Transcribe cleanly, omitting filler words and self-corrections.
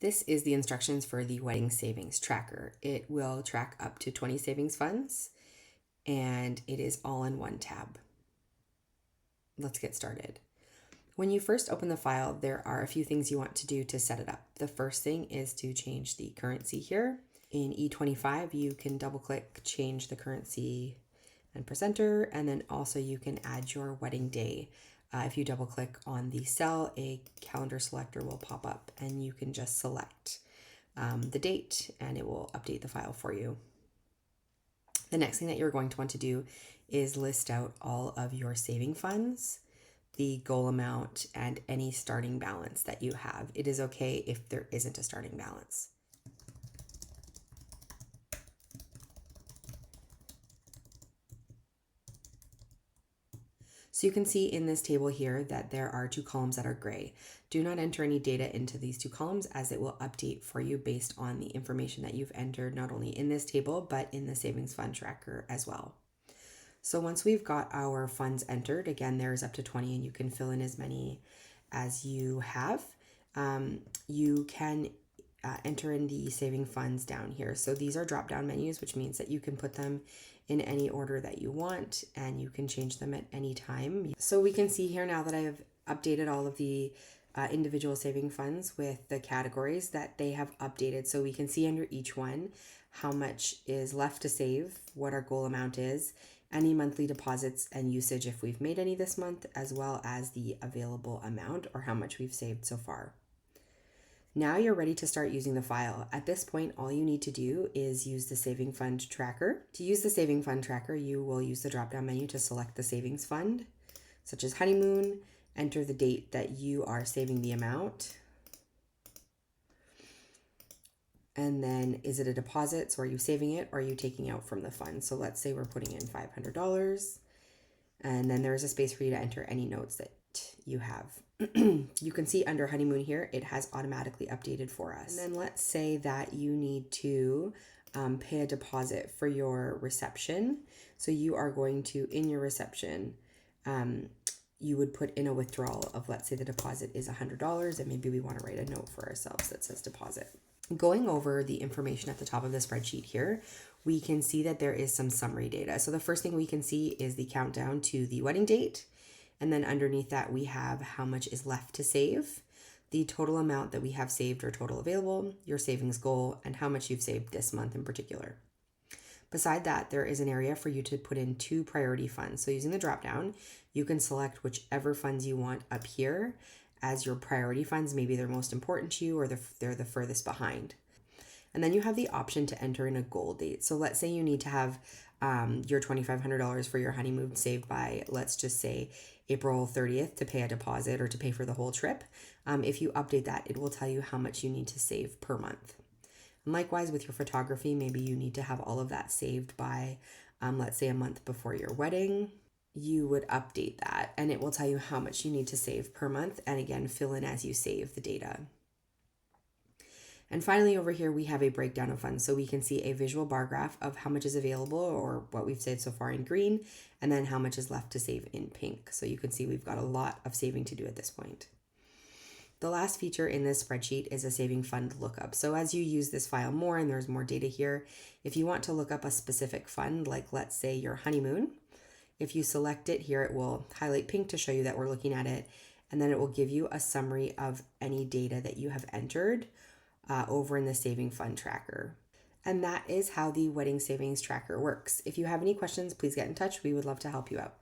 This is the instructions for the wedding savings tracker. It will track up to 20 savings funds, and it is all in one tab. Let's get started. When you first open the file, there are a few things you want to do to set it up. The first thing is to change the currency here. In E25, you can double click, change the currency and presenter, and then also you can add your wedding day. If you double click on the cell, a calendar selector will pop up and you can just select the date and it will update the file for you. The next thing that you're going to want to do is list out all of your saving funds, the goal amount, and any starting balance that you have. It is okay if there isn't a starting balance. So you can see in this table here that there are two columns that are gray. Do not enter any data into these two columns as it will update for you based on the information that you've entered not only in this table but in the savings fund tracker as well. So once we've got our funds entered, again, there's up to 20 and you can fill in as many as you have. You can enter in the saving funds down here. So these are drop down menus, which means that you can put them in any order that you want and you can change them at any time. So we can see here now that I have updated all of the individual saving funds with the categories that they have updated. So we can see under each one how much is left to save, what our goal amount is, any monthly deposits and usage if we've made any this month, as well as the available amount or how much we've saved so far. Now you're ready to start using the file. At this point, all you need to do is use the saving fund tracker. To use the saving fund tracker, you will use the drop-down menu to select the savings fund, such as honeymoon, enter the date that you are saving the amount, and then is it a deposit? So are you saving it or are you taking out from the fund? So let's say we're putting in $500, and then there is a space for you to enter any notes that you have. You can see under honeymoon here, it has automatically updated for us. And then let's say that you need to pay a deposit for your reception. So you are going to, in your reception, you would put in a withdrawal of, let's say the deposit is $100 and maybe we want to write a note for ourselves that says deposit. Going over the information at the top of the spreadsheet here, we can see that there is some summary data. So the first thing we can see is the countdown to the wedding date. And then underneath that, we have how much is left to save, the total amount that we have saved or total available, your savings goal, and how much you've saved this month in particular. Beside that, there is an area for you to put in 2 priority funds. So using the drop down, you can select whichever funds you want up here as your priority funds. Maybe they're most important to you or they're the furthest behind. And then you have the option to enter in a goal date. So let's say you need to have your $2,500 for your honeymoon saved by, let's just say, April 30th to pay a deposit or to pay for the whole trip. If you update that, it will tell you how much you need to save per month. And likewise with your photography, maybe you need to have all of that saved by, let's say, a month before your wedding. You would update that and it will tell you how much you need to save per month. And again, fill in as you save the data. And finally, over here, we have a breakdown of funds. So we can see a visual bar graph of how much is available or what we've saved so far in green, and then how much is left to save in pink. So you can see we've got a lot of saving to do at this point. The last feature in this spreadsheet is a saving fund lookup. So as you use this file more and there's more data here, if you want to look up a specific fund, like let's say your honeymoon, if you select it here, it will highlight pink to show you that we're looking at it. And then it will give you a summary of any data that you have entered over in the saving fund tracker. And that is how the wedding savings tracker works. If you have any questions, please get in touch. We would love to help you out.